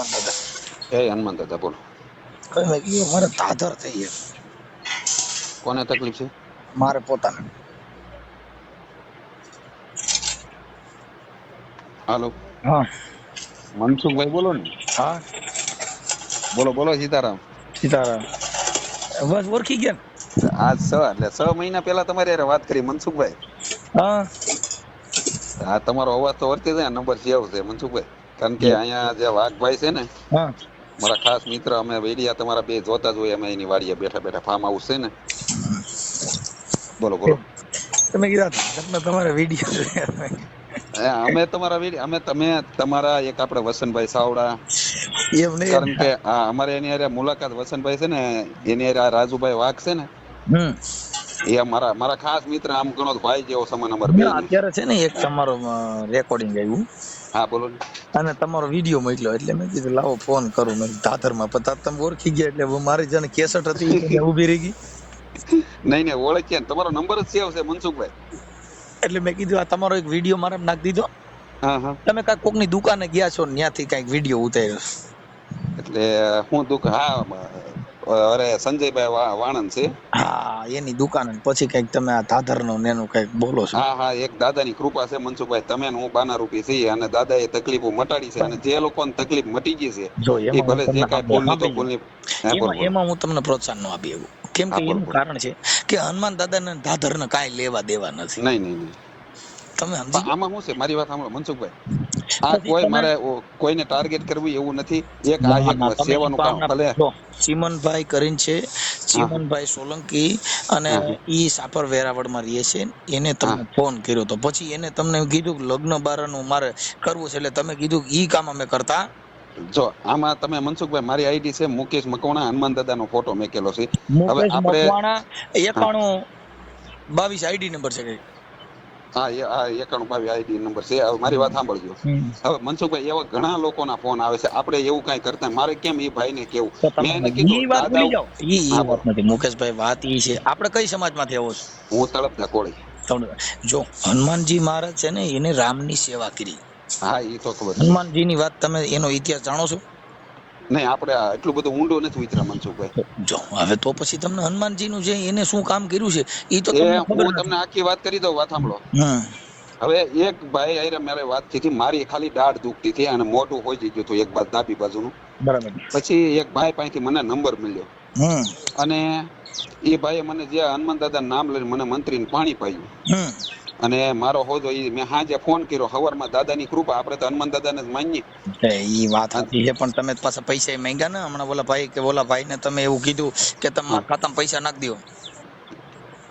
હનુમાન દાદા. હનુમાન દાદા બોલો. હવે મેં કીધું મારે ધાધર થઈ છે. કોને તકલીફ છે? મારે પોતાને. હાલો, હા મનસુખભાઈ બોલો ને? હા બોલો બોલો સીતારામ. સીતારામ. બસ ઓળખી ગયા ને? આજ એટલે 6 મહિના પહેલા તમારી હારે વાત કરી મનસુખભાઈ. હા હા, તમારો અવાજ તો વર્તી જાય, નંબર સેવ છે મનસુખભાઈ. કારણ કે અહીંયા જે વાઘભાઈ છે ને, હા મારા ખાસ મિત્ર, અમે વેડિયા તમારા બે જોતા જ હોય, અમે એની વાડીએ બેઠા બેઠા ફાર્મ હાઉસ છે ને. બોલો બોલો. તમે કીધા ધાધરના તમારા વિડીયો. અમે તમારા એક આપણે વસંતભાઈ સાવડા. એમ નહીં. કારણ કે અમારે એની હારે મુલાકાત વસંતભાઈ છે ને, એની હારે આ રાજુભાઈ વાઘ છે ને, હમ એ મારા ખાસ મિત્ર, આમ ગણો તો ભાઈ જેવો સમાન અમારે બે હમણાં ની. અત્યારે છે ને એક તમારો રેકોર્ડિંગ આવ્યું હા બોલો ને. અને તમારો વિડીયો મોકલ્યો, એટલે મેં કીધું લાવો ફોન કરું. મેં ધાધરમાં પછી તમે ઓળખી ગયા એટલે મારી જેને કેસેટ હતી એ ઊભી રહી ગઈ. નહીં નહીં, ઓળખ્યા ને, તમારો નંબર જ સેવ છે મનસુખભાઈ. એટલે મેં કીધું આ તમારો એક વિડીયો મારે નાખી દીધો. હા હા. તમે કાંઈક કોકની દુકાને ગયા છો, ત્યાંથી કાંઈક વિડીયો ઉતાર્યો. એટલે હું હા, અરે સંજયભાઈ વાણંદ છે. હા, એની દુકાન. પછી કઈક તમે આ ધાધરનું ને એનું કઈક બોલો છો. હા હા, એક દાદાની કૃપા છે મનસુખભાઈ, તમે હું બાના રૂપી છીએ, અને દાદા એ તકલીફો મટાડી છે, અને જે લોકોને તકલીફ મટી ગઈ છે જો એ એમાં હું ભલે જે તમને કાંઈ ભૂલની તો ભૂલની. હા બોલો એમાં બોલો. એમાં હું તમને પ્રોત્સાહન ન આપી શકું. કેમ કે હા બોલો એનું બોલો. કારણ છે કે હનુમાન દાદાને ધાધરને કાંઈ લેવા દેવા નથી. નહીં નહીં નહીં. તમે સમજી ગયા. આમાં શું છે, મારી વાત સાંભળો મનસુખભાઈ. આ પછી તમે કોઈને ટાર્ગેટ કરવું એવું નથી. ના એક ના, તમે ઈ સેવાનું કામ પાના ભલે. જો ચીમનભાઈ કરીને છે, હા હા ચીમનભાઈ સોલંકી, અને હા ઈ સાપર વેરાવળમાં રહે છે. એને હા. તમને ફોન કર્યો તો પછી એને તમને કીધું કે લગ્ન બારનું મારે કરવું છે, એટલે તમે કીધું ઈ કામ અમે કરતા. જો આમાં તમે મનસુખભાઈ, મારી આઈડી છે મુકેશ મકવાણા, હનુમાન દાદાનો ફોટો મેકેલો છે. હવે મુકેશ આપણે મકવાણા હા 9122 આઈડી નંબર છે કઈ. હા 9122 આઈડી નંબર છે. હવે મારી વાત સાંભળજો. હવે મનસુખભાઈ, એવા ઘણા લોકોના ફોન આવે છે, આપણે એવું કઈ કરતા. મારે કેમ એ ભાઈને કેવું, તો મેં તમે એને કીધું ઈ વાત દાદા. ભૂલી જાઓ. ઈ હા વાત બોલો. નથી મુકેશભાઈ, વાત ઈ છે આપણે કઈ સમાજમાંથી આવો છો. હું તળપદા કોળી. જો હનુમાનજી મહારાજ છે ને, એને રામની સેવા કરી. હા એ તો ખબર છે. હનુમાનજીની વાત તમે એનો ઇતિહાસ જાણો છો? નહીં, આપણે એટલું બધું ઊંડું નથી ઉતર્યા મનસુખભાઈ. જો હવે તો પછી તમને હનુમાનજીનું જે એને શું કામ કર્યું છે એ તો એ તમને ખબર હું તમને નથી. આખી વાત કરી દઉં, વાત સાંભળો. હમ હવે એક ભાઈ આયરે મારે વાત થઈ હતી, મારી ખાલી દાઢ દુખતી હતી અને મોઢું હોઈ ગયું હતું એક બાજુ, ડાબી બાજુનું. બરાબર. પછી એક ભાઈ પાસેથી મને નંબર મળ્યો, હમ અને એ ભાઈએ મને જે હનુમાન દાદા નામ લઈને મને મંત્રીને પાણી પાયું. હમ અને મારો હોજો મેં હાજે ફોન કર્યો હવારમાં. દાદાની કૃપા, આપણે તો હનુમાન દાદાને જ માનીએ. ઈ વાત અને સાચી છે, પણ તમે પાછા પૈસા માંગ્યા ને હમણાં. ઓલા ભાઈ ને તમે એવું કીધું કે તમે હા, મારા ખાતામાં પૈસા નાખી દો.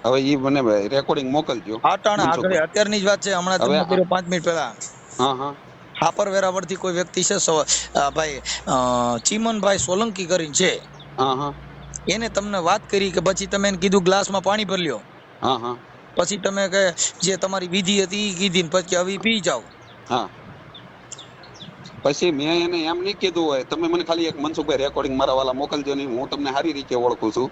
હવે એ મને રેકોર્ડિંગ મોકલજો આગળ મનસુખભાઈ. અત્યારની જ વાત છે, હમણાં હવે તમને કર્યો 5 મિનિટ પહેલા. હા હા હાપર વેરાવળ થી કોઈ વ્યક્તિ છે ભાઈ, ચીમનભાઈ સોલંકી કરીને છે. હા હા એને તમને વાત કરી કે પછી તમે એને કીધું ગ્લાસમાં પાણી ભરી લ્યો. હા હા પછી તમે કે જે તમારી વિધિ હતી એ કીધી ને પછી હવે પી જાઓ. હા. પછી મેં એને એમ નહીં કીધું હોય, તમે મને ખાલી એક મનસુખભાઈ રેકોર્ડિંગ મારા વાલા મોકલજો નહીં, હું તમને સારી રીતે ઓળખું છું.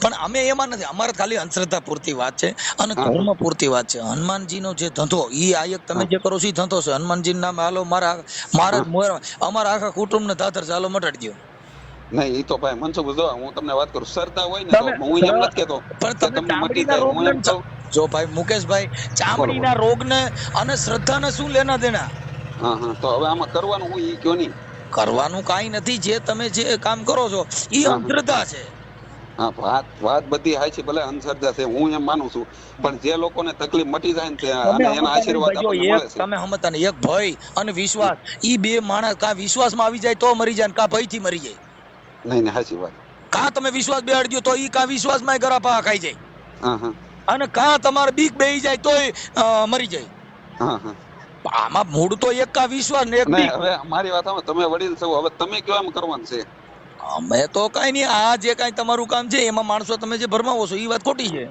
પણ અમે એમાં નથી, અમારે ખાલી અંધશ્રદ્ધા પૂરતી વાત છે અને હા ધર્મ હા પૂરતી વાત છે. હનુમાનજીનો જે ધંધો ઈ આયક તમે હા જે કરો છો એ ધંધો છે. હનુમાનજી નામ હાલો હા. અમારા આખા કુટુંબને ધાધર ચાલો મટાડી દો. નહીં, એ તો ભાઈ મનસુખ, જો હું તમને વાત કરું, સરતા હોય ને તો તમે હું એમ નથી કેતો પણ કે તમને તમને મટી ચામડીના જાય, હું રોગને એમ કહું. જો ભાઈ મુકેશભાઈ, બોલો બોલો. ચામડીના રોગને અને શ્રદ્ધાને શું લેના દેના. હા હા, તો હવે આમાં કરવાનું હું ઈ કયો નહીં. કરવાનું કાંઈ નથી. જે તમે જે કામ કરો છો એ હા હા અંધશ્રદ્ધા છે. હા, વાત બધી હાય છે, ભલે અંધશ્રદ્ધા છે, હું એમ માનું છું. પણ જે લોકોને તકલીફ મટી જાય ને તમે અને એના સમજતા નથી આશીર્વાદ ભાઈ. જો આપણને એક મળે છે. તમે સમજતા નહીં, એક ભય અને વિશ્વાસ, ઈ બે માણસ કા વિશ્વાસમાં આવી જાય તો મરી જાય, કા ભયથી મરી જાય. નહીં નહીં, હાચી વાત. કા તમે વિશ્વાસ બેહાડી દો તો ઈ કા વિશ્વાસમાં ગરાપા ખાઈ જાય, હા હા અને કા તમારે બીક બેહી જાય તોય મરી જાય. હા હા. આમાં મૂળ તો એક કા વિશ્વાસ ને એક નહીં, બીક. હવે મારી વાત સાંભળો, તમે વડીલ છો, હવે તમે કયો એમ કરવાનું છે. અમે તો કઈ નહીં, આ જે કઈ તમારું કામ છે એમાં માણસો તમે જે ભરમાવો છો એ વાત ખોટી છે.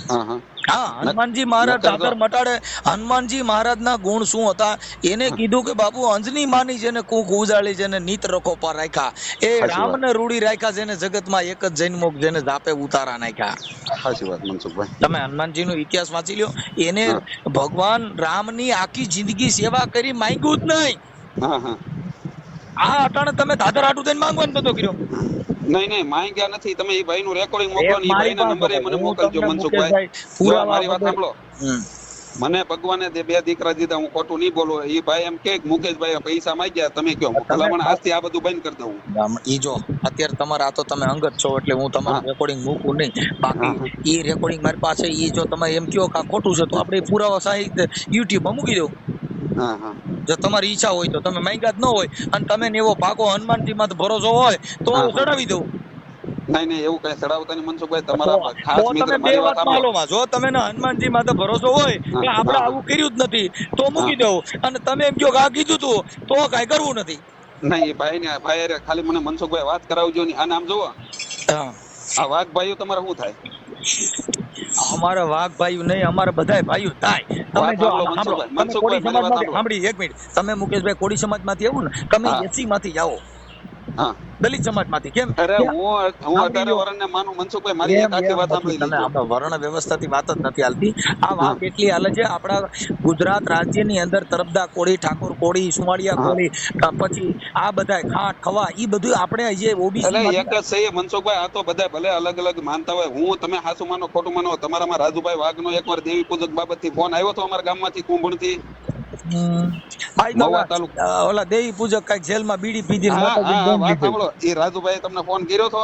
હા હા. હા, હનુમાનજી મહારાજ નકર જો. ધાધર મટાડે. હનુમાનજી મહારાજના ગુણ શું હતા? એને હા, કીધું કે બાપુ અંજની માની જેને કૂખ ઉજાળી, જેને નીત રખો પર રાખ્યા, એ હાચી વાત. રામને રૂડી રાખ્યા, જેને જગતમાં એક જ જન્મોક, જેને જાપે ઉતારા નાખ્યા. હાચી વાત મનસુખભાઈ. તમે હનુમાનજી નો ઇતિહાસ વાંચી લ્યો. એને હા ભગવાન રામની આખી જિંદગી સેવા કરી, માંગ્યું જ નહીં. હા હા. આ અટાણે તમે દાદર હાટુ થઈને માંગવાનો ધંધો કર્યો. નહીં માંગ્યા નથી. તમે એ ભાઈનું રેકોર્ડિંગ મોકલો ને એ મારી ભાઈના નંબર પાસે મને હું મોકલજો તમને મનસુખભાઈ. મુકેશભાઈ જો પુરાવા મારી વાત વગર સાંભળો, મને ભગવાને જે 2 દીકરા દીધા, હું ખોટું નહીં બોલું. એ ભાઈ એમ કે મુકેશભાઈ પૈસા માંગ્યા, તમે કયો ભલામણ આજથી આ બધું બંધ કરી દઉં. ઈ જો અત્યારે તમારા આ તો તમે અંગત છો એટલે હું તમારું રેકોર્ડિંગ મૂકું નહીં. બાકી ઈ રેકોર્ડિંગ મારી પાસે ઈ જો તમે એમ કહો કે આ ખોટું છે તો આપણે પુરાવા સહિત YouTube માં મૂકી દઉં. હા હા જો તમારી ઈચ્છા હોય તો. તમે માંગ્યા જ ન હોય અને તમે ને એવો પાકો હનુમાનજી માં ભરોસો હોય તો ચડાવી દઉં. નહીં એવું કઈ ચડાવતા નહીં મનસુખભાઈ. તમારા ખાસ મિત્ર, મારી વાત સાંભળો. જો તમે હનુમાનજી માં ભરોસો હોય કે આપણે આવું કર્યું જ નથી તો મૂકી દઉં. અને તમે એમ કહો કે આ કીધું તું તો કઈ કરવું નથી. નહીં એ ભાઈ ખાલી મને મનસુખભાઈ વાત કરાવજો ને. આ નામ જુઓ, આ વાઘ ભાઈઓ તમારે શું થાય? અમારા વાઘ ભાઈઓ નહીં, અમારા બધાય ભાઈઓ થાય. તમે જો સાંભળી 1 મિનિટ, તમે મુકેશભાઈ કોળી સમાજમાંથી આવો ને, તમે એસી માંથી જાઓ, દલિત સમાજમાંથી. કેમ? અરે હું 18 વર્ષને માનું મનસુખભાઈ. મારી એક આખી વાત સાંભળી લીજો. આપણે વર્ણ વ્યવસ્થાથી વાત જ નથી હાલતી. આ વાત એટલી હાલે છે આપણા ગુજરાત રાજ્યની અંદર તરફદા કોળી, ઠાકોર કોળી, સુમાળિયા કોળી, પછી આ બધાય ખાટ ખવા ઈ બધું આપણે જે ઓબીસી એટલે એક જ છે મનસુખભાઈ. આ તો બધા ભલે અલગ અલગ માનતા હોય. હું તમે હાસુ માનો ખોટું માનો, તમારામાં રાજુભાઈ વાઘનો એકવાર દેવી પૂજક બાબતથી ફોન આવ્યો તો અમારા ગામમાંથી કુંભણથી. ઓલા દેવી પૂજક કઈક જેલમાં બીડી પીધી. એ રાજુભાઈ તમને ફોન કર્યો તો?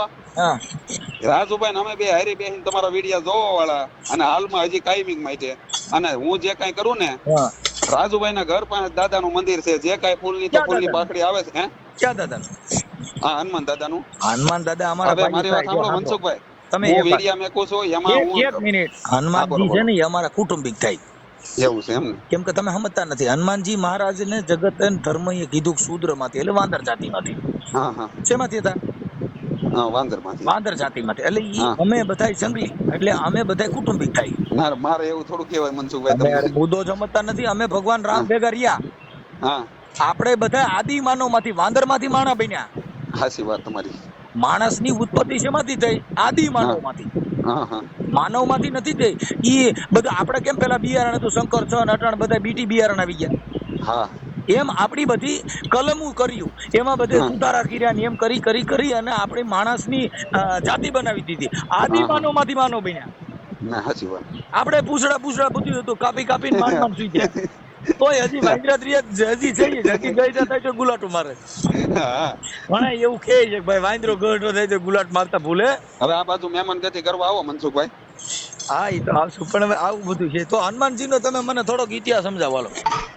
રાજુભાઈ અમે બે હારી બેહીને તમારા વિડિયા જોવા વાળા, અને હાલમાં હજી કાયમી માટે. અને હું જે કઈ કરું ને, રાજુભાઈ ના ઘર પાસે દાદાનું મંદિર છે. જે કઈ ફૂલની તો ફૂલની પાકડી આવે છે. ક્યાં દાદા? હા, હનુમાન દાદાનું. હનુમાન દાદા અમારા. હવે મારી વાત સાંભળો મનસુખભાઈ, તમે વિડિયા મેકું છો એમાં હું 1 મિનિટ, હનુમાનજી છે ને અમારા કુટુંબિક થાય. એવું છે એમ ને? કેમ કે તમે સમજતા નથી. હનુમાનજી મહારાજ ને જગત ધર્મ એ કીધું શૂદ્ર માંથી, એટલે વાંદર જાતિ માંથી. શેમાંથી હતા? વાંદર જાતિ માંથી. એટલે અમે બધા જંગલી, એટલે અમે બધા કુટુંબિક થાય. મારે એવું થોડું કહેવાય મનસુખભાઈ, મુદ્દો સમજતા નથી. અમે ભગવાન રામ ભેગા રહ્યા. આપણે બધા આદિ માનવ માંથી, વાંદર માંથી માણસ બન્યા. સાચી વાત તમારી. માણસ ની ઉત્પત્તિ શેમાંથી થઈ? આદિ માનવ માંથી. માનવ માંથી નથી થઈ. ઈ બધા આપણે કેમ પેલા બિયારણ હતું, શંકર છ અટાણ બધા બીટી બિયારણ આવી ગયા. એમ આપણી બધી કલમું કર્યું, એમાં બધે સુધારા કર્યા ને એમ કરી કરી કરી અને આપણે માણસની જાતિ બનાવી દીધી. આદિ માનવ માંથી માનવ બન્યા. આપણે પૂછડા બધું હતું, કાપી કાપીને માન સુઈ ગયા. તોય હજી વાંદરા હજી છે, હજી ગઈ થાય તો ગુલાટું મારે. મને એવું કહે છે ભાઈ વાંદરો ગઢો થાય તો ગુલાટ મારતા ભૂલે. હવે આ બાજુ મહેમાન ગતિ કરવા આવો મનસુખભાઈ. હા, એ તો આવશું, પણ હવે આવું બધું છે. તો હનુમાનજી નો તમે મને થોડોક ઇતિહાસ સમજાવવાનો.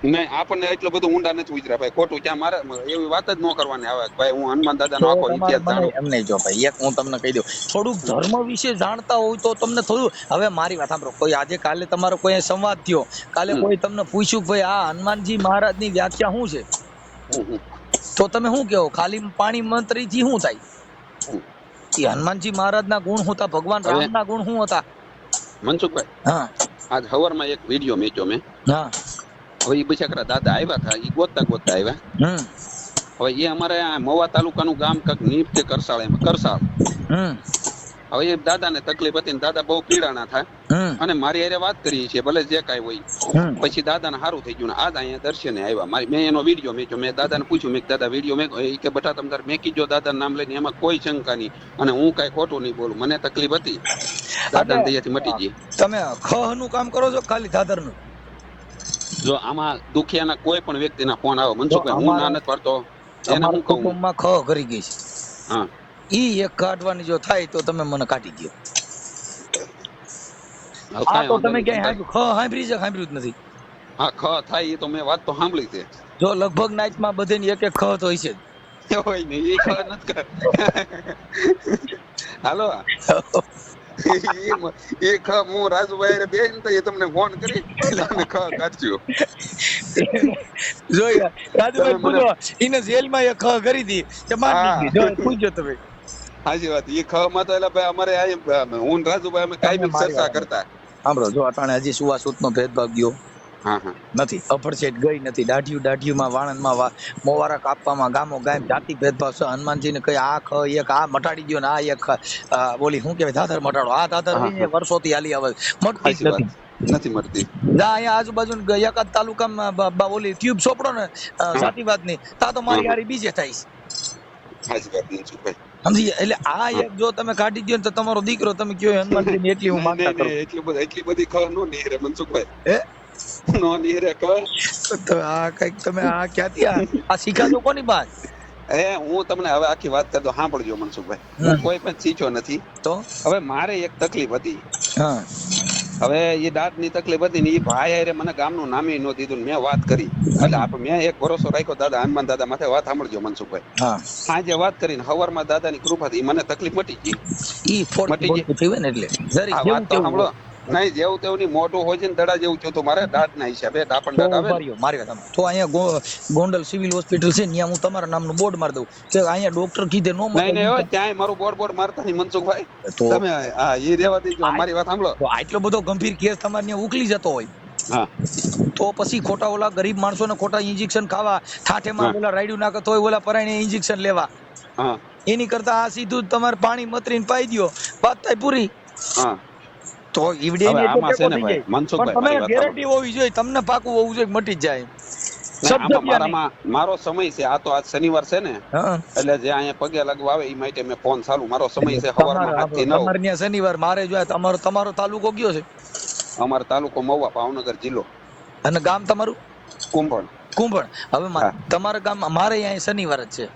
નહીં, આપણને એટલું બધું ઊંડા નથી ઉતર્યા ભાઈ. ખોટું ક્યાં મારે એવી વાત જ ન કરવાની આવે ભાઈ. હું હનુમાન દાદાનો આખો ઇતિહાસ જાણું. એમ નહીં. જો ભાઈ એક હું તમને કહી દઉં, થોડુંક ધર્મ વિશે જાણતા હોય તો તમને થોડું. હવે મારી વાત સાંભળો, કોઈ આજે કાલે તમારો કોઈ સંવાદ થયો, કાલે કોઈ તમને પૂછ્યું ભાઈ આ હનુમાનજી મહારાજ ની વ્યાખ્યા શું છે, તો તમે શું કહો? ખાલી પાણી મંત્રી થી શું થાય? એ હનુમાનજી મહારાજ ના ગુણ શું હતા? ભગવાન રામ ના ગુણ શું હતા? મનસુખભાઈ, આજ સવારમાં એક વિડિયો મેક્યો મેં. હવે એ બિચારા દાદા આવ્યા હતા, એ ગોતતા આવ્યા. હવે એ અમારે મવા તાલુકાનું ગામ નીપ કે કરસાળ, એમાં કરસાળ. હવે એ દાદાને તકલીફ હતી ને દાદા બહુ પીડાણા થાય, અને મારી હારે વાત કરી છે, ભલે જે કાંઈ હોય. પછી દાદાને સારું થઈ ગયું ને આજ અહીંયા દર્શને આવ્યા. મેં એનો વિડીયો મેક્યો. મેં દાદાને પૂછ્યું, મેં દાદા વિડીયો મેં કે બટા તમે તાર મેકી જો દાદાનું નામ લઈને, એમાં કોઈ શંકા નહીં, અને હું કાંઈ ખોટું નહીં બોલું. મને તકલીફ હતી, દાદાને દયાથી મટી ગઈ. તમે ખહ નું કામ કરો છો ખાલી દાદર નું? જો આમાં દુખિયાના કોઈ પણ વ્યક્તિના ફોન આવે મનસુખભાઈ, હું ના નથી પાડતો. એને હું કહું, કુટુંબમાં ખહ કરી ગઈ છે. ઈ એક કાઢવાની જો થાય તો તમે મને કાઢી દો. આ તો તમે ક્યાંય ખહ સાંભળી છે? સાંભળ્યું જ નથી. હા, ખ થાય એ તો મેં વાત તો સાંભળી છે. જો લગભગ નાઈટમાં બધાની એક એક ખહ તો હશે જ. હોય નહીં, એ ખહ નથી. હાલો, એ ખહ હું રાજુભાઈ બે ને તો એ તમને ફોન કરી તમે ખહ કાઢજો. જો રાજુભાઈ પૂછો, એને જેલમાં એક ખહ કરી હતી કે મારી દીધી. પૂછજો તમે. હાજી વાત. એ ખહ માં તો એટલે ભાઈ અમારે હું રાજુભાઈ અમે કાયમી ચર્ચા કરતા. સાંભળો, જો અટાણે હજી સુવાસુત નો ભેદભાવ ગયો નથી. અફડસેટ ગઈ નથી. દાઢિયું વાણંદમાં મોવારા કાપવામાં ગામો ગામ જાતિ ભેદભાવ છે. હનુમાનજી ને કઈ આ ખ એક આ મટાડી દો ને આ એક બોલી શું કેવાય દાદર મટાડો. આ દાદર વર્ષોથી હાલી આવે, મટતી જ નથી. નથી મળતી. જા અહીંયા આજુબાજુ એકાદ તાલુકામાં ઓલી ટ્યુબ સોપડો ને સાચી વાત નહીં તા તો મારી હારી બીજે થાય સાચી વાત મનસુખભાઈ. સમજી એટલે આ એક જો તમે કાઢી દો ને તો તમારો દીકરો તમે કયો હનુમાનજી એટલી હું માંગતા કરું. એટલી બધી ખબર નો નીરે મનસુખભાઈ. હે નો નીરે ખબર. તો આ કઈક તમે આ ક્યાંથી આ શીખાજો કોની વાત? હું તમને હવે આખી વાત કરી દઉં, સાંભળજો મનસુખભાઈ. હું કોઈ પણ શીખ્યો નથી. તો હવે મારે એક તકલીફ હતી. હવે એ દાંતની તકલીફ હતી ને એ ભાઈ હારે મને ગામનું નામે ન દીધું ને મેં વાત કરી. એટલે મેં એક ભરોસો રાખ્યો દાદા હનુમાન દાદા માથે. વાત સાંભળજો મનસુખભાઈ. આજે વાત કરીને હવારમાં દાદાની કૃપાથી મને તકલીફ મટી ગઈ. મટી ગઈ એટલે વાત તો સાંભળો. નહીં જેવું તેવું ની મોટું હોય છે ને દડા જેવું થયું મારે દાંત ના હિસાબે ડાપણ દાંત આવે તો અહીંયા ગોંડલ સિવિલ હોસ્પિટલ છે ત્યાં હું તમારા નામનું બોર્ડ મારી દઉં કે અહીંયા ડોક્ટર કીધે નો નહીં નહીં ત્યાં મારું બોર્ડ મારતા નહીં મનસુખભાઈ. તમે હા એ રેવા દેજો. મારી વાત સાંભળો. આટલો બધો ગંભીર કેસ તમારે ત્યાં ઉકલી જતો હોય તો પછી ખોટા ઓલા ગરીબ માણસો ને ખોટા ઇન્જેક્શન ખાવા ઠાઠેમાં ઓલા રાયડું નાખતો હોય ઓલા પરાઈને ઇન્જેક્શન લેવા એની કરતા આ સીધું તમારે પાણી મતરીને પાઈ દો વાત થાય પૂરી. તો ગેરંટી હોવી જોઈએ તમને પાકું હોવું જોઈએ મટી જાય. મારો સમય છે આ તો આજ શનિવાર છે ને એટલે જે અહીંયા પગે લગવા આવે એ માટે મેં ફોન ચાલુ. મારો સમય છે સવારમાં 7 થી 9. તમારે ત્યાં શનિવાર મારે જો તમારો તાલુકો કયો છે? અમારો તાલુકો મહુવા ભાવનગર જિલ્લો. અને ગામ તમારું? કુંભણ. હવે તમારા ગામ મારે અહીંયા શનિવાર જ છે.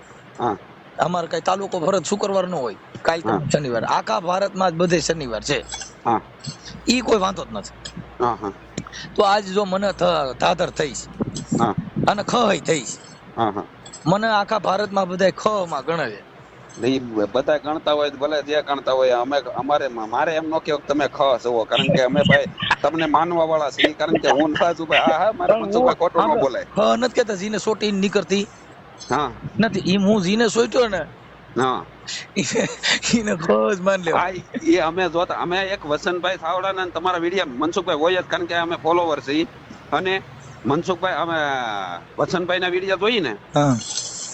અમારે કઈ તાલુકો ફરજ શુક્રવાર નો હોય કાલ શનિવાર. આખા ભારતમાં બધે શનિવાર છે. ઈ કોઈ વાંધો જ નથી. તો આજ જો મને ધાધર થઈશ અને ખ થઈશ મને આખા ભારતમાં બધા ખ માં ગણે છે. બધા ગણતા હોય ભલે જે ગણતા હોય મારે એમ નો કે તમે ખ છો કારણ કે અમે ભાઈ તમને માનવા વાળા છીએ કારણ કે હું છું ભાઈ. હા મારે મનસુખભાઈ ખોટું ન બોલાય. ખ નથી કેતા જીને સોટી નીકળતી નથી. ઈ હું જીને સોટ્યો ને અમે એક વસંતભાઈ થાવડા તમારા વિડીયો મનસુખભાઈ હોય જ કારણ કે અમે ફોલોવર છીએ અને મનસુખભાઈ અમે વસંતભાઈ ના વિડીયો જોઈ ને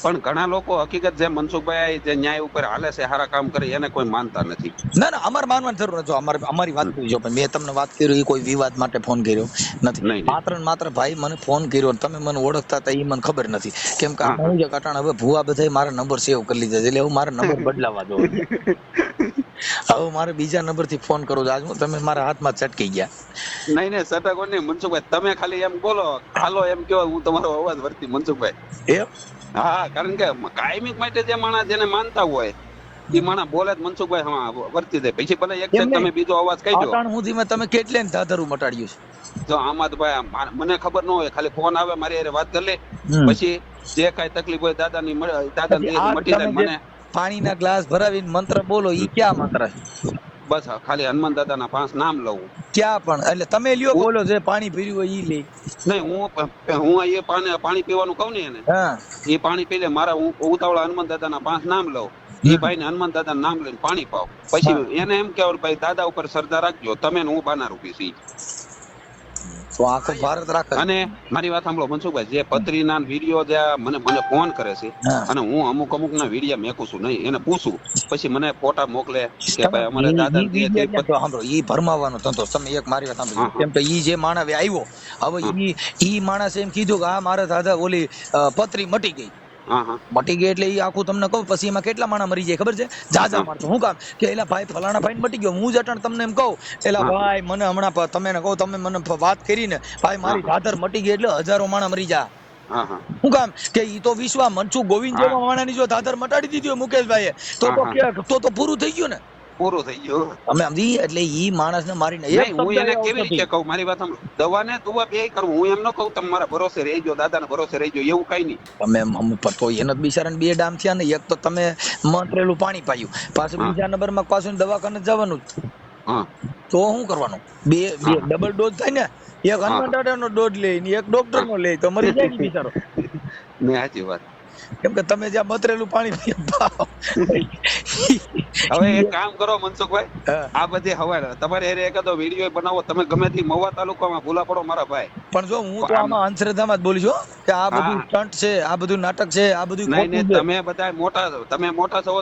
પણ ઘણા લોકો હકીકત જે મનસુખભાઈ જે ન્યાય ઉપર હાલે છે સારા કામ કરે એને કોઈ માનતા નથી. ના અમારે માનવાની જરૂર નથી. અમારી વાત કરી મેં તમને વાત કરી એ કોઈ વિવાદ માટે ફોન કર્યો નથી. માત્ર ભાઈ મને ફોન કર્યો તમે મને ઓળખતા હતા એ મને ખબર નથી કેમ કે હું જે કટાણ હવે ભૂવા બધા મારા નંબર સેવ કરી લીધા એટલે હું મારા નંબર બદલાવા દો. હવે મારે બીજા નંબર થી ફોન કરો આજ તમે મારા હાથમાં ચટકી ગયા. નહીં સટકો નહીં મનસુખભાઈ તમે ખાલી એમ બોલો હાલો એમ કયો હું તમારો અવાજ વર્તી મનસુખભાઈ. એમ હા કારણ કે કાયમી માટે જે માણસ જેને માનતા હોય એ માણસ બોલે મનસુખભાઈ વર્તી દે. પછી ભલે એક તમે બીજો અવાજ કહી દો. તમે કેટલે ધાધરું મટાડ્યું છે? જો આમાં તો ભાઈ મને ખબર ન હોય ખાલી ફોન આવે મારી હારે વાત કરી લે પછી જે કઈ તકલીફ હોય દાદાની મટી જાય. મને પાણીના ગ્લાસ ભરાવીને મંત્ર બોલો ઈ ક્યાં મંત્ર? બસ ખાલી હનુમાન દાદાના 5 નામ લઉં. ક્યાં પણ એટલે તમે લ્યો બોલો જે પાણી પીર્યું હોય ઈ લે. નહીં હું એ પાણી પીવાનું કહું ને એને એ પાણી પી લે. મારા હું ઉતાવળા હનુમાન દાદાના 5 નામ લઉં. એ ભાઈ ને હનુમાન દાદા નામ લઈને પાણી પાવ. પછી એને એમ કેવું ભાઈ દાદા ઉપર શ્રદ્ધા રાખજો તમે હું બાના રૂપી છી. તો આખો ભારત રાખે. અને મારી વાત સાંભળો મનસુખભાઈ જે પત્રીના વિડીયો જે મને ફોન કરે છે અને હું અમુક ના વિડીયો મેકું છું નહીં એને પૂછું પછી મને ફોટા મોકલે કે ભાઈ અમારે દાદા સાંભળો ઈ ભરમાવાનો ધંધો. તમે એક મારી વાત સાંભળો કેમ કે ઈ જે માણસ આવ્યો હવે ઈ માણસ એમ કીધું કે આ મારા દાદા ઓલી પત્રી મટી ગઈ મટી ગઈ એટલે આખું તમને કહું પછી એમાં કેટલા માણસ મરી જાય ખબર છે? જાજા માણસો. શું કામ કે એલા ભાઈ ફલાણા ભાઈ મટી ગયો હું જ અટણ તમને એમ કહું એલા ભાઈ મને હમણાં તમે કહું તમે મને વાત કરી ને ભાઈ મારી દાદર મટી ગઈ એટલે હજારો માણસ મરી જા. શું કામ કે ઈ તો વિશ્વા મનસુખ ગોવિંદ જેવા માણસની જો દાદર મટાડી દીધી મુકેશભાઈએ તો પૂરું થઈ ગયું ને. પૂરું થઈ ગયું અમે સમજી એટલે ઈ માણસને મારીને હું એને કેવી રીતે કહું મારી વાત સાંભળો દવા ને દુવા બે કરું હું એમ ન કહું તમે મારા ભરોસે રહેજો દાદાના ભરોસે રહેજો એવું કઈ નહીં. તમે તો એને બિચારાને 2 ડામ થયા ને એક તો તમે મંત્રેલું પાણી પાયું પાછું બીજા નંબરમાં પાછું દવાખાને જવાનું તો શું કરવાનું? બે ડબલ ડોઝ થાય ને એક હનુમાન દાદાનો ડોઝ લે ને એક ડોક્ટર નો લે તો મરી જાય ને બિચારો. ને સાચી વાત કેમ કે તમે જ્યાં મતરેલું પાણી હવે એક કામ કરો મનસુખભાઈ, આ બધી હવારે તમારે એકાદો વિડીયો બનાવો, તમે ગમે તે મહુવા તાલુકામાં ભૂલા પડો મારા ભાઈ. પણ જો હું તો આમાં અંધશ્રદ્ધામાં જ બોલી છું કે આ બધું સ્ટન્ટ છે, આ બધું નાટક છે, આ બધું નહીં, તમે બધા મોટા છો, તમે મોટા છો,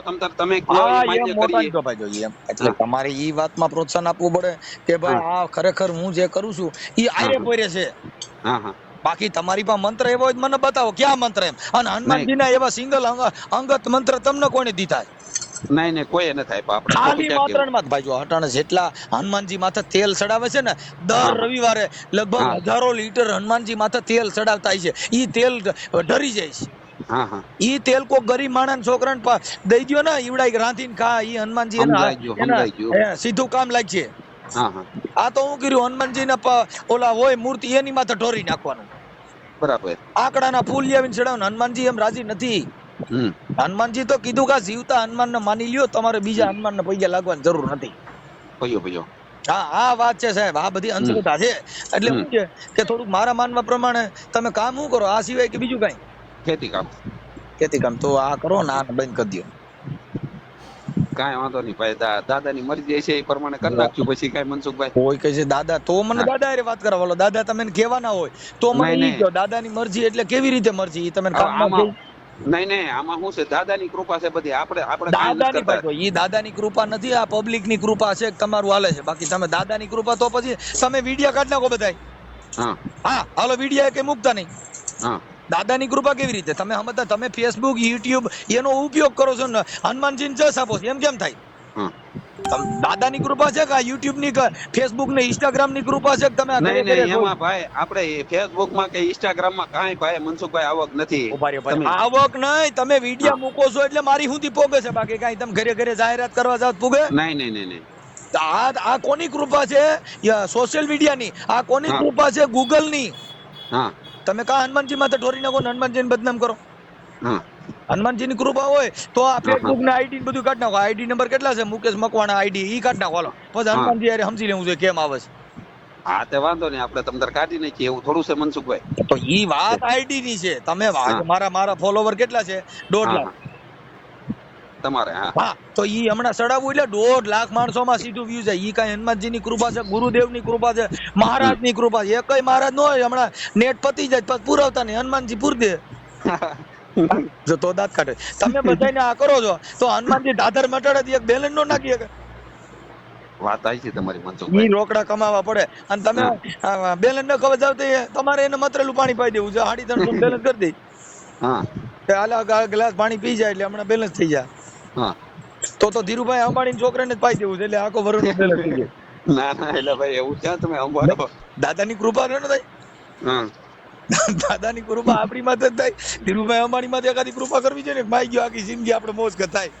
તમે કયો એ માન્ય કરીએ તો ભાઈ જોઈએ એમ. એટલે તમારે ઈ વાતમાં પ્રોત્સાહન આપવું પડે કે ભાઈ આ ખરેખર હું જે કરું છું ઈ આરે પોરે છે. બાકી તમારી પાસે મંત્ર એવો હોય મને બતાવો, ક્યાં મંત્ર એમ? અને હનુમાનજીના એવા સિંગલ અંગત મંત્ર તમને કોને દીધા? નહીં કોઈ ન થાય. આપણે ખાલી માત્રમાં ભાઈ જો અટાણે જેટલા હનુમાનજી માથે તેલ ચડાવે છે ને, દર રવિવારે લગભગ હજારો લીટર હનુમાનજી માથે તેલ ચડાવતા છે. ઈ તેલ ડરી જાય છે. ઈ તેલ કોઈ ગરીબ માણસ છોકરાને દઈ દો ને, ઈવડાઈ રાંધીને ખા, ઈ હનુમાનજી સીધું કામ લાગશે. આ તો હું કર્યું, હનુમાનજી ના ઓલા હોય મૂર્તિ એની માથે ઢોરી નાખવાનું. બરાબર. આકડાના ફૂલ લાવીને ચડાવવાનું. હનુમાનજી એમ રાજી નથી. હનુમાનજી તો કીધું કે જીવતા હનુમાન ને માની લ્યો, તમારે બીજા હનુમાન ને પૈયા લાગવાની જરૂર નથી. હા, આ વાત છે સાહેબ, આ બધી અંધશ્રદ્ધા છે. એટલે શું છે કે થોડુંક મારા માનવા પ્રમાણે તમે કામ શું કરો આ સિવાય કે બીજું કઈ? ખેતી કામ તો આ કરો ને, આ બંધ કરી દો. કાંઈ વાંધો નહીં ભાઈ, દાદાની મરજી છે એ પ્રમાણે કરી નાખશું. પછી કાંઈ મનસુખભાઈ કોઈ કહે છે દાદા, તો મને દાદા હારે વાત કરવા વાળો. દાદા તમે કહેવાના હોય તો મને ઈ કહો, દાદાની મરજી એટલે કેવી રીતે મરજી? ઈ તમે નહીં, આમાં શું છે, દાદાની કૃપા છે બધી. આપણે દાદાની ભાઈ ઈ દાદાની કૃપા નથી, આ પબ્લિક ની કૃપા છે. તમારું હાલે છે. બાકી તમે દાદાની કૃપા તો પછી તમે વિડિયા કાઢ નાખો બધાય. હા હાલો, વિડિયા કે મૂકતા નહીં. દાદાની કૃપા કેવી રીતે તમે સમજતા? તમે ફેસબુક યુટ્યુબ એનો ઉપયોગ કરો છો ને, હનુમાનજીને જસ આપો છો, એમ કેમ થાય? દાદાની કૃપા છે કે યુટ્યુબ ની, ફેસબુક ને ઇન્સ્ટાગ્રામ ની કૃપા છે? તમે એમાં ભાઈ આપણે ફેસબુક માં કે ઇન્સ્ટાગ્રામ માં કાંઈ ભાઈ મનસુખભાઈ આવક નથી. આવક નહીં, તમે વિડિયા મૂકો છો એટલે મારી સુધી પોગે છે. બાકી કાંઈ તમે ઘરે ઘરે જાહેરાત કરવા જાવ પૂગે નહીં. આ કોની કૃપા છે? સોશિયલ મીડિયા ની. આ કોની કૃપા છે? ગૂગલ ની. તમે કા હનુમાનજી માથે ઢોરી નાખો, હનુમાનજી ને બદનામ કરો? હનુમાનજી ની કૃપા હોય તો આ ફેસબુક ને આઈડી બધું કાઢ નાખો. આઈડી નંબર કેટલા છે? મુકેશ મકવાણા આઈડી, ઈ કાઢ નાખો. હાલો, પછી હનુમાનજી યાર સમજી લેવું જોઈએ કેમ આવે છે. હા, તે વાંધો નહીં, આપણે તમને કાઢી નાખીએ એવું થોડું છે મનસુખભાઈ. તો ઈ વાત આઈડી ની છે. તમે મારા ફોલોવર કેટલા છે? 1.5 લાખ તમારે. હા, તો ઈ હમણાં ચડાવવું એટલે 1.5 લાખ માણસો માં સીધું વ્યૂ જાય. ઈ કઈ હનુમાનજી ની કૃપા છે, ગુરુદેવ ની કૃપા છે, મહારાજ ની કૃપા છે? એકય મહારાજ નો હોય હમણાં નેટ પતી જાય પછી પુરાવતા નહીં, હનુમાનજી પૂર દે. જો તો દાંત કાઢે. તમે બધાને આ કરો છો તો હનુમાનજી દાદર મટાડે એક બેલેન્સ નો નાખી શકે? વાત આવી છે તમારી મનસુખભાઈ. ઈ રોકડા કમાવા પડે અને તમે બેલેન્સ ન ખબર જાવ તો તમારે એને મતરેલું પાણી પાઈ દેવું છે. 350 બેલેન્સ કરી દે. ગ્લાસ પાણી પી જાય એટલે હમણાં બેલેન્સ થઈ જાય. તો ધીરુભાઈ અંબાણી છોકરાને જ પાઈ દેવું છે એટલે આખો વરુણ બેલેન્સ થઈ જાય. ના એટલે ભાઈ એવું ક્યાં તમે અંબાડો. દાદાની કૃપા ન થાય. દાદાની કૃપા આપણી માથે જ થાય. ધીરુભાઈ અંબાણી માથે એકાદી કૃપા કરવી છે ને, માઈ ગયો આખી જિંદગી આપણે મોજ થાય.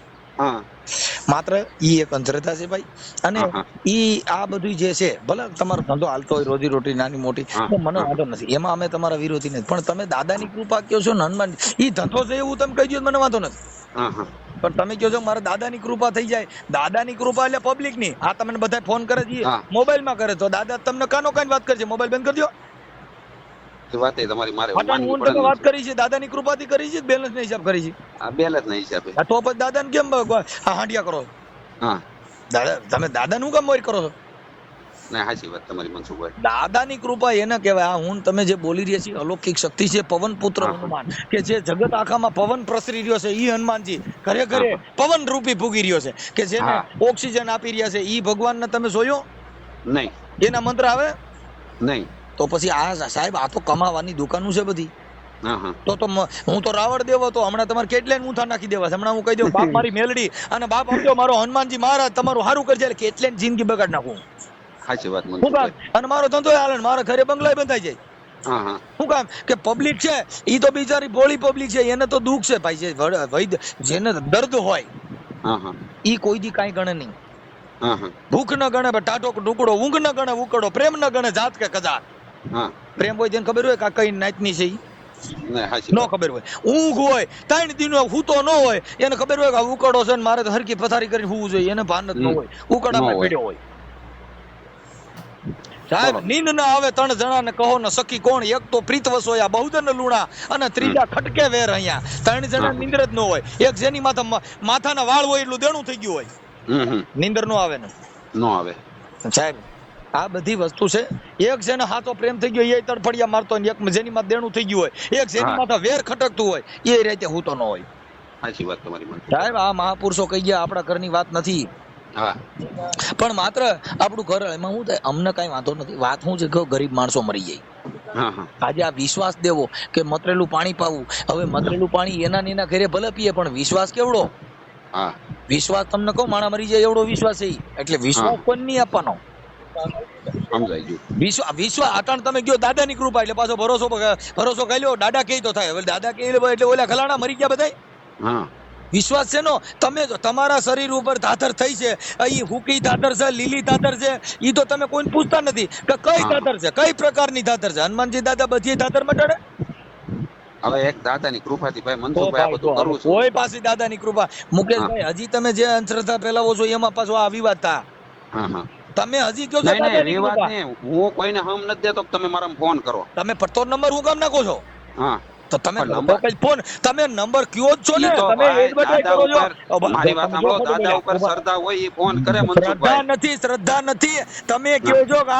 માત્ર ઈ એક અંધશ્રદ્ધા છે ભાઈ. અને ઈ આ બધું જે છે, ભલે તમારો ધંધો હાલતો હોય, રોજી રોટી નાની મોટી, તો મને વાંધો નથી, એમાં અમે તમારા વિરોધી નથી. પણ તમે દાદાની કૃપા કહો છો ને, હનુમાન ઈ ધંધો છે એવું તમે કહી દો, મને વાંધો નથી. પણ તમે કહો છો મારા દાદાની કૃપા થઈ જાય. દાદાની કૃપા એટલે પબ્લિક ની. આ તમને બધા ફોન કરે છે, મોબાઈલ માં કરે, તો દાદા તમને કાનો કાન વાત કરશે, મોબાઈલ બંધ કરી દો. વાત તમારી મારે વાત કરી છે દાદાની કૃપાથી કરી છે, બેલેન્સ ના હિસાબ કરી છે. બેલેન્સ ના હિસાબે. તો પછી દાદાને કેમ હાંડિયા કરો? દાદા તમે દાદાનું કામ મોર કરો છો? ના, સાચી વાત તમારી મનસુખભાઈ. દાદાની કૃપા એને કહેવાય. હું તમે જે બોલી રહ્યા છીએ અલૌકિક શક્તિ છે, પવન પુત્ર હનુમાન, કે જે જગત આખામાં પવન પ્રસરી રહ્યો છે, ઈ હનુમાનજી ઘરે ઘરે પવન રૂપી ફૂગી રહ્યો છે, કે જેને ઓક્સિજન આપી રહ્યા છે. ઈ ભગવાનને તમે જોયો નહીં? એના મંત્ર આવે નહીં? તો પછી આ સાહેબ આ તો કમાવાની દુકાનો છે બધી. તો હું તો રાવણ દેવો તો હમણાં તમારે કેટલાય ઊંધા નાખી દેવા છે. હમણાં હું કહી દઉં બાપ મારી મેલડી અને બાપ સમજો મારો હનુમાનજી મહારાજ તમારું સારું કરજે, એટલે કેટલાય જિંદગી બગાડ નાખું. સાચી વાત. અને મારો ધંધો હાલે, મારા ઘરે બંગલા બંધાઈ જાય. શું કામ? કે પબ્લિક છે ઈ તો બિચારી ભોળી પબ્લિક છે, એને તો દુઃખ છે ભાઈ. જેને દર્દ હોય ઈ કોઈ દી કાંઈ ગણે નહીં. ભૂખ ન ગણે, ટાટો ટુકડો, ઊંઘ ન ગણે ઉકડો, પ્રેમ ન ગણે જાત કે કજાત. પ્રેમ હોય જેને ખબર હોય કે આ કઈ નાતની છે, નો ખબર હોય. ઊંઘ હોય 3 દિનો હૂતો ન હોય, એને ખબર હોય કે ઉકડો છે ને મારે તો હરકી પથારી કરીને હોવું જોઈએ, એને ભાન જ ન હોય, ઉકડામાં પડ્યો હોય. સાહેબ નીંદ ના આવે ત્રણ જણા ને કહો ને સખી કોણ, એક તો પ્રીત વસોયા બહુદન લુણા અને ત્રીજા ખટકે વેર અહીંયા. ત્રણ જણા નીંદર જ ન હોય, એક જેની માથાના વાળ હોય એટલું દેણું થઈ ગયું હોય, નીંદર નો આવે ને નો આવે. સાહેબ આ બધી વસ્તુ છે. એક જેને હાથો પ્રેમ થઈ ગયો એ તડફડિયા મારતો હોય, એક જેની માં દેણું થઈ ગયું હોય, એક જેની માથે વેર ખટકતું હોય એ રીતે હું તો ન હોય. સાચી વાત તમારી. સાહેબ આ મહાપુરુષો કહી ગયા, આપણા ઘરની વાત નથી. હા પણ માત્ર આપણું ઘર, એમાં શું થાય અમને કઈ વાંધો નથી. વાત શું છે કે ગરીબ માણસો મરી જાય. આજે આ વિશ્વાસ દેવો કે મતરેલું પાણી પાવું, હવે મતરેલું પાણી એના ને એના ઘરે ભલે પીએ પણ વિશ્વાસ કેવડો. વિશ્વાસ તમને કહો માણા મરી જાય એવડો વિશ્વાસ છે. એટલે વિશ્વાસ કોઈ નહીં આપવાનો. સમજાઈ ગયું. વિશ્વાસ અટાણ તમે ગયો દાદાની કૃપા એટલે પાછો ભરોસો કરી લ્યો. દાદા કહે તો થાય. હવે દાદા કહે એટલે ઓલા ખલાણા મરી ગયા બધા. વિશ્વાસ છે નો. તમે જો તમારા શરીર ઉપર ધાધર થઈ છે, એ હુકી ધાધર છે, લીલી ધાધર છે, એ તો તમે કોઈને પૂછતા નથી કે કઈ ધાધર છે, કઈ પ્રકારની ધાધર છે. હનુમાનજી દાદા બધી ધાધર મટાડે. હવે એક દાદાની કૃપાથી ભાઈ મનસુખભાઈ આ બધું કરું છું. કોઈ પાસે દાદાની કૃપા. મુકેશભાઈ હજી તમે જે અંધશ્રદ્ધા ફેલાવો છો એમાં પાછો આ વિવાદ થા. તમે હજી કહો છો દાદાની કૃપા. હું કોઈને હમ નથી દેતો. તમે મારા ફોન કરો. તમે પડતો નંબર હું કામ નાખો છો? તો તમે ફોન તમે નંબર કયો જ છો ને, તમે એડવર્ટાઇઝ કરો છો. મારી વાત સાંભળો, દાદા ઉપર શ્રદ્ધા હોય એ ફોન કરે. મનસુખભાઈ શ્રદ્ધા નથી. તમે કહો છો કે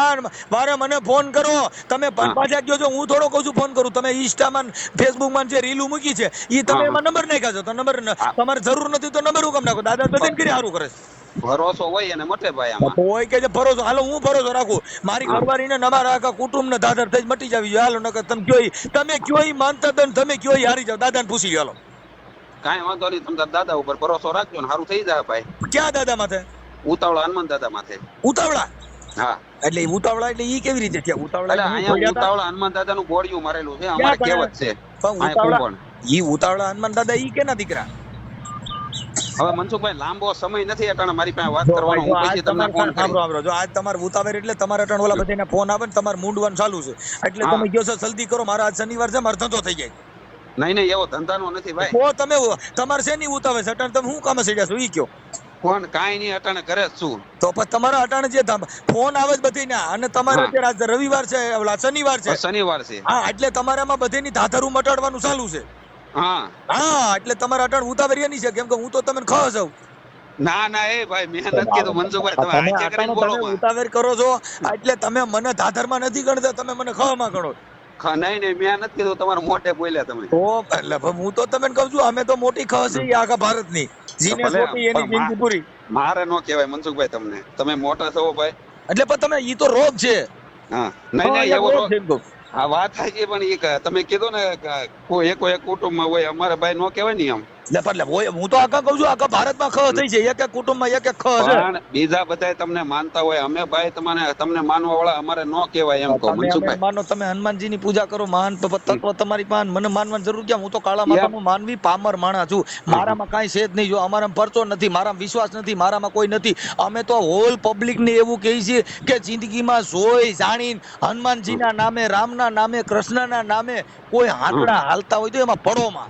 મારે મને ફોન કરો, તમે પાછા કહો છો હું થોડો કહું છું ફોન કરું. તમે ઇન્સ્ટામાં ફેસબુકમાં જે રીલું મૂકી છે એ તમે એમાં નંબર નાખ્યા છો. તો નંબર તમારે જરૂર નથી તો નંબર હું કામ નાખો? દાદા બધાને કરી સારું કરે છે. ભરોસો હોય અને મટે ભાઈ. આમાં કોઈ કે ભરોસો, હાલો હું ભરોસો રાખું. મારી ઘરવાળીને અમારા આખા કુટુંબને ધાધર થઈ મટી જાવી જોઈએ. હાલો નકર તમે કયો માનતા હતા, તમે કયો હારી જાવ. દાદાને પૂછી હાલો. કાંઈ વાંધો નહીં. તમે દાદા ઉપર ભરોસો રાખજો ને સારું થઈ જાય ભાઈ. ક્યાં દાદા માથે? ઉતાવળા હનુમાન દાદા માથે. ઉતાવળા? હા. એટલે ઉતાવળા એટલે ઈ કેવી રીતે થયા? ઉતાવળા હનુમાન દાદાનું ગોળિયું મારેલું છે. અમારે કહેવત છે. ઈ ઉતાવળા હનુમાન દાદા ઈ કેના દીકરા? હવે મનસુખભાઈ લાંબો સમય નથી અટાણે મારી પાસે વાત કરવાનો. હું પછી તમને ફોન કરું. જો આજ તમારે ઉતાવળ એટલે તમારા અટાણ ઓલા બધાને ફોન આવે ને તમારે મૂંડવાનું ચાલુ છે એટલે તમે કહો છો જલ્દી કરો. મારા આજ શનિવાર છે, મારો ધંધો થઈ જાય. નહીં એવો ધંધાનો નથી ભાઈ. તો તમે તમારે શેની ઉતાવળ છે? અટાણે તમે શું કામ છે છો ઈ કયો? ફોન કાંઈ નહીં અટાણે કરે જ છું. તો પછી તમારા અટાણે જે ફોન આવે જ બધી ના, અને તમારે અત્યારે રવિવાર છે, ઓલા શનિવાર છે. શનિવાર છે. હા, એટલે તમારામાં બધીની ધાધરું મટાડવાનું ચાલુ છે. હા એટલે તમારા અટાણ ઉતાવળ એની છે કેમ કે હું તો તમને ખબર છું. ના એ ભાઈ મેં નથી કીધું મનસુખભાઈ. તમે આંચે કરીને બોલો. ઉતાવળ કરો છો એટલે તમે મને ધાધરમાં નથી ગણતા, તમે મને ખવામાં ગણો. નહીં મેં નથી કીધું. તમારા મોઢે બોલ્યા તમે. એટલે હું તો તમને કહું છું અમે તો મોટી ખબર છે આખા ભારતની. જીને મોટી એની જિંદગી પૂરી. મારે નો કહેવાય મનસુખભાઈ તમને. તમે મોટા છો ભાઈ. એટલે પણ તમે ઈ તો રોગ છે. નહીં એવો રોગ. આ વાત થાય છે પણ એ તમે કીધું ને કોઈ એક કુટુંબમાં હોય. અમારે ભાઈ નો કહેવાય ને એમ. હું તો આખા કહું છું આખા ભારતમાં ખ થઈ છે. એક કુટુંબમાં એક ખ છે. બીજા બધા તમને માનતા હોય. અમે ભાઈ તમને માનવા વાળા અમારે નો કહેવાય એમ કહો મનસુખભાઈ. માનો તમે હનુમાનજીની પૂજા કરો, મહાન તત્વ તમારી પાસે. મને માનવાની જરૂર ક્યાં? હું તો કાળા માતાનો માનવી પામર માણસ છું. મારામાં કાંઈ છે જ નહીં. જો અમારામાં પરચો નથી, મારામાં વિશ્વાસ નથી, મારામાં કોઈ નથી. અમે તો હોલ પબ્લિક ને એવું કહીએ છીએ કે જિંદગીમાં જોઈ જાણીને હનુમાનજીના નામે, રામના નામે, કૃષ્ણના નામે કોઈ હાંકડા હાલતા હોય તો એમાં પડોમાં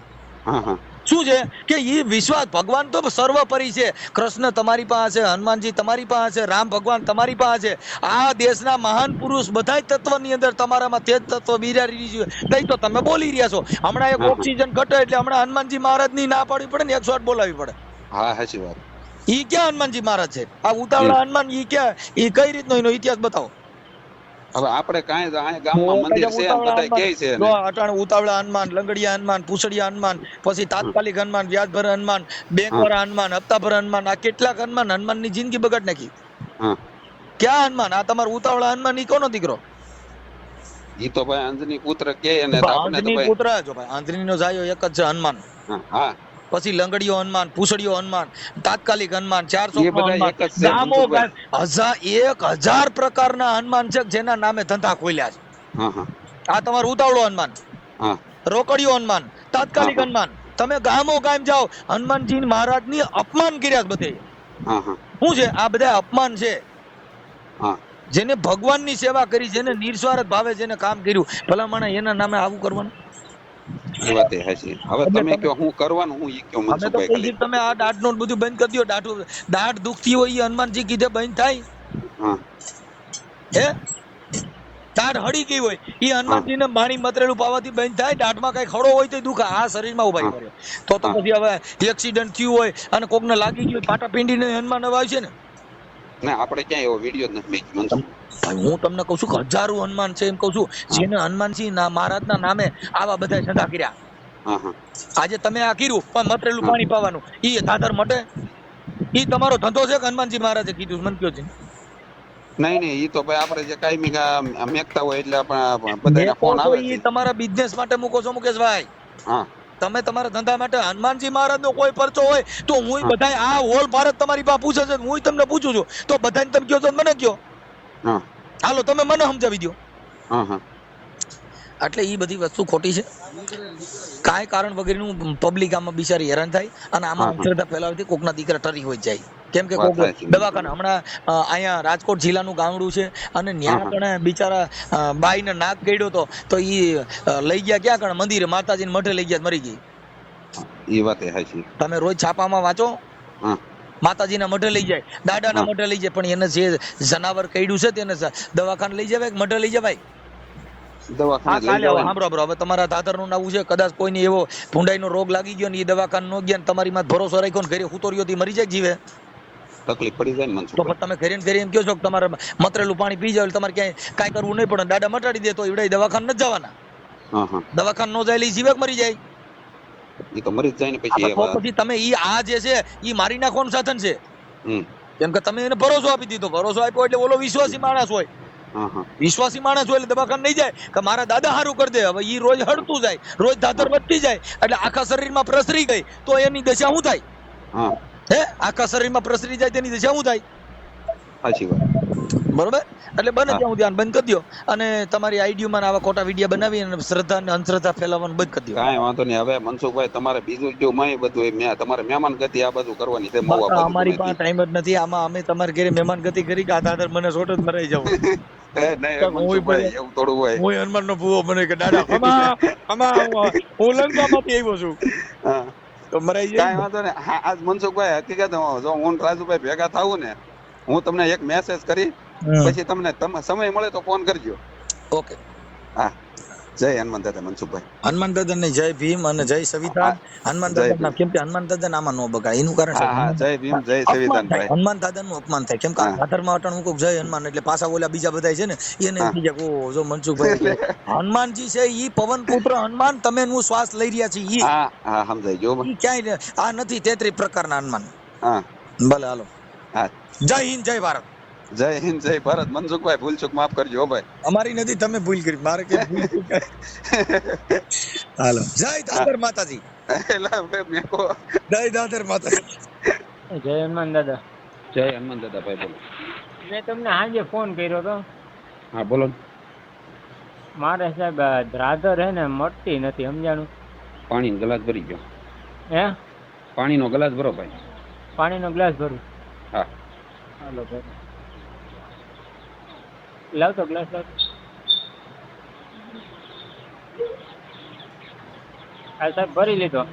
શું છે કે એ વિશ્વાસ. ભગવાન તો સર્વોપરી છે. કૃષ્ણ તમારી પાસે છે, હનુમાનજી તમારી પાસે છે, રામ ભગવાન તમારી પાસે છે. આ દેશના મહાન પુરુષ બધાય તત્વની અંદર તમારામાં તેજ તત્વ બિરાડી છે. તો તમે બોલી રહ્યા છો. હમણાં એક ઓક્સિજન ઘટે એટલે હમણાં હનુમાનજી મહારાજ ની ના પાડવી પડે ને 108 બોલાવી પડે. હા સાચી વાત. ઈ ક્યાં હનુમાનજી મહારાજ છે? આ ઉતાવળા હનુમાન ઈ ક્યાં? ઈ કઈ રીતનો એનો ઇતિહાસ બતાવો. હવે આપણે કાંઈ ગામમાં મંદિર છે બધા કહે છે અટાણે ઉતાવળા હનુમાન, લંગડિયા હનુમાન, પૂછડિયા હનુમાન, પછી તાત્કાલિક હનુમાન, વ્યાજભર હનુમાન, બેંકવાળા હનુમાન, હપ્તાભર હનુમાન, આ કેટલાક હનુમાનની જિંદગી બગાડ નાખી. ક્યાં હનુમાન? આ તમારો ઉતાવળા હનુમાન ઈ કોનો દીકરો? ઈ તો ભાઈ આંજની પુત્ર કે અને આંજની પુત્ર જો ભાઈ. આંજની નો જાયો એક જ છે હનુમાન. હા. પછી લંગડીયો હનુમાન, પૂછડીયો હનુમાન, તાત્કાલિક હનુમાન, 400 ગામો 1000 પ્રકારના હનુમાન છે જેના નામે ધંધા ખોલ્યા છે. આ તમારું ઉતાવળો હનુમાન, રોકડિયો હનુમાન, તાત્કાલિક હનુમાન. તમે ગામો ગામ જાઓ, હનુમાનજી મહારાજ ની અપમાન કર્યા બધે. શું છે આ? બધા અપમાન છે. જેને ભગવાનની સેવા કરી, જેને નિસ્વાર્થ ભાવે જેને કામ કર્યું, ભલામણ એના નામે આવું કરવાનું. એ વાત એ હાચી. હવે તમે કયો હું કરવાનું હું ઈ કયો મનસુખભાઈ ખાલી. તમે આ દાઢ નો બધું બંધ કરી દો. દાઢ દુખતી હોય એ હનુમાનજી કીધે બંધ થાય. હે દાઢ હળી ગઈ હોય એ હનુમાનજી ને પાણી મતરેલું પાવાથી બંધ થાય, દાઢમાં કઈ ખડો હોય તો દુખે, આ શરીરમાં ઉભા કરે તો પછી હવે એક્સિડન્ટ થયું હોય અને કોકને લાગી ગયું પાટા પીંડીને હનુમાન હવે આવશે ને. ના આપણે ક્યાં એવો વિડીયો જ નથી મેં. હું તમને કઉ છું કે હજારો હનુમાન છે એમ કઉ છું, જેને હનુમાનસિંહ મહારાજના નામે આવા બધા ધંધા કર્યા. આજે તમે આ કર્યું પણ મતરેલું પાણી પાવાનું, ઈ દાદર મટે? ઈ તમારો ધંધો છે કે હનુમાનજી મહારાજે કીધું મને કયો છે? નહીં ઈ તો ભાઈ આપણે જે કાયમી મેકતા હોય એટલે બધાના ફોન આવે છે. તમારા બિઝનેસ માટે મૂકો છો મુકેશભાઈ. હા, તમે તમારા ધંધા માટે હનુમાનજી મહારાજ નો કોઈ પરચો હોય તો હું બધા આ હોલ ભારત તમારી પાસે પૂછે છે, હું તમને પૂછું છું તો બધાને તમે કયો છો મને કયો. હાલો તમે મને સમજાવી દો. એટલે એ બધી વસ્તુ ખોટી છે. કાંઈ કારણ વગરનું પબ્લિક આમાં બિચારી હેરાન થાય અને આમાં અંધશ્રદ્ધા ફેલાવતી કોકના દીકરા ટરી હોય જાય. કેમ કે કોક દવાખાના હમણાં અહીંયા રાજકોટ જિલ્લાનું ગામડું છે અને ન્યા કણે બિચારા બાઈને નાક ગળ્યો તો ઈ લઈ ગયા ક્યાં કણે મંદિરે માતાજીને મઠે લઈ ગયા મરી ગઈ. ઈ વાત છે. તમે રોજ છાપામાં વાંચો, માતાજીના મઠે લઈ જાય, દાદાના મઠે લઈ જાય, પણ એને જે જનાવર કઈડ્યું છે તેને દવાખાને લઈ જવાય, મઠે લઈ જવાય. હવે તમારા દાદરનું નાવું છે, કદાચ કોઈને એવો ભૂંડાઈનો રોગ લાગી ગયો ને એ દવાખાને નો ગયા, તમારી માં ભરોસો રાખ્યો ને ઘરે હુતોરિયો મરી જાય જીવે, તકલીફ પડી જાય ને. તો તમે ઘરે એમ કહો છો કે તમારે મતરેલું પાણી પી જાવ, તમારે ક્યાંય કાંઈ કરવું નહીં પડે, દાડા મટાડી દે તો એવડે દવાખાને નથી જવાના. દવાખાને નો જાય એટલે જીવે મરી જાય. ઈ તો મરી જ જાય ને પછી તમે ઈ આ જે છે ઈ મારી નાખવાનું સાધન છે. કેમ કે તમે એને ભરોસો આપી દીધો, ભરોસો આપ્યો એટલે ઓલો વિશ્વાસી માણસ હોય, વિશ્વાસી માણસ હોય એટલે દવાખાને નહીં જાય કે મારા દાદા હારું કરી દે. હવે ઈ રોજ હડતું જાય, રોજ દાદર વધતી જાય એટલે આખા શરીરમાં પ્રસરી ગઈ તો એની દશા શું થાય? આખા શરીરમાં પ્રસરી જાય તેની દશા શું થાય? સાચી વાત. બરોબર. એટલે બને ત્યાં ધ્યાન બંધ કરી દો અને તમારી આઈડિયોમાં આવા ખોટા વિડીયો બનાવી અને શ્રદ્ધા અને અંધશ્રદ્ધા ફેલાવવાનું બંધ કરી દો. કાંઈ વાંધો નહીં. હવે મનસુખભાઈ તમારે બીજું જો મેં બધું તમારે મહેમાન ગતિ આ બધું કરવાની છે. અમારી પાસે ટાઈમ જ નથી. આમાં અમે તમારે ઘરે મહેમાન ગતિ કરી કે આ દાદર મને સોટ જ મરાઈ જાવ. હું હનુમાન નો ભૂવો બને કે દાદા હું લંકામાંથી આવ્યો છું તો મરાઈ જાય. કાંઈ વાંધો નહીં. આજ મનસુખભાઈ હકીકત જો હું રાજુભાઈ ભેગા થાવું ને હું તમને એક મેસેજ કરી પછી તમને સમય મળે તો ફોન કરજો. ઓકે. હા. જય હનુમાન દાદા મનસુખભાઈ. હનુમાન દાદા ને જય ભીમ અને જય સવિતા. હનુમાન દાદા કેમ કે હનુમાન દાદા નામાં નો બગાડે એનું કારણ છે. જય ભીમ જય સવિતાનભાઈ. હનુમાન દાદા નું અપમાન થાય કેમ કે આધરમાં અટણ હું કહું જય હનુમાન એટલે પાછા ઓલા બીજા બધા છે ને એને બીજા ઓ જો મનસુખભાઈ હનુમાનજી છે ઈ પવન પુત્ર હનુમાન તમે નું શ્વાસ લઈ રહ્યા છે ઈ. હા સમજાય જો ક્યાંય આ નથી 33 પ્રકારના હનુમાન. ભલે હાલો. જય હિન્દ જય ભારત. જય હિન્દ જય ભારત. મનસુખભાઈ ભૂલ ચૂક માફ કરજો ભાઈ. અમારી નથી, તમે ભૂલ કરી, મારે કે હાલો. જય દાદર માતાજી. જય દાદર માતાજી. જય હનુમાન દાદા. જય હનુમાન દાદા ભાઈ બોલો. મેં તમને આજે ફોન કર્યો તો. હા બોલો. મારે સાહેબ દાદર હે ને મળતી નથી, સમજાણું? પાણીનો ગ્લાસ ભરી ગયો. હે? પાણીનો ગ્લાસ ભરો ભાઈ. પાણીનો ગ્લાસ ભરું? હા. હાલો ભાઈ. લાવતો ગ્લાસ લાવતો. હા સાહેબ ભરી લીધો.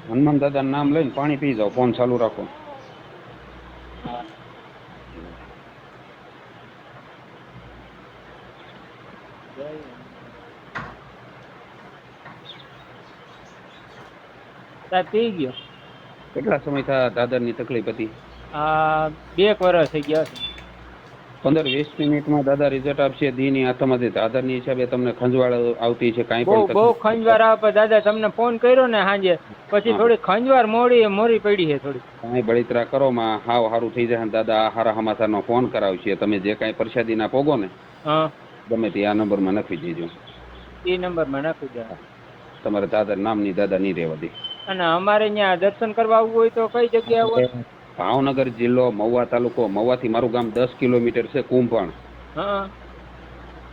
હનુમાન દાદાનું નામ લઈને પાણી પી જાઓ, ફોન ચાલુ રાખો. સાહેબ પી ગયો. કેટલા સમય થયા દાદરની તકલીફ હતી? 2 વર્ષ થઈ ગયા છે. 15-20 મિનિટમાં દાદા રિઝલ્ટ આપશે. દીની આત્માથી દાદરની હિસાબે તમને ખંજવાળ આવતી છે? કાંઈ પણ બહુ ખંજવાર આવે દાદા. તમને ફોન કર્યો ને સાંજે પછી થોડી ખંજવાર મોરી પડી છે થોડી. કાંઈ બળતરા કરો માં હાવ સારું થઈ જાય. દાદા હારા સમાચારનો ફોન કરાવશે. તમે જે કાંઈ પ્રસાદીના પોગો ને ગમે તે આ નંબરમાં નાખી દેજો. એ નંબરમાં નાખી દે. તમારે દાદા નામની દાદા નહીં રહેવા દે. અને અમારે અહીંયા દર્શન કરવા આવવું હોય તો કઈ જગ્યાએ હોય? ભાવનગર જિલ્લો, મહુવા તાલુકો. મહુવાથી મારું ગામ 10 કિલોમીટર છે. કુંભણ.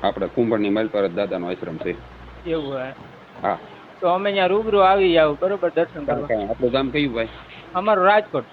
આપણે કુંભણની માઇલ પર દાદાનો આશ્રમ છે. એવું હે? હા. તો અમે અહીંયા રૂબરૂ આવી જાવ બરોબર દર્શન કરવા. આપણું ગામ કયું ભાઈ? અમારું રાજકોટ.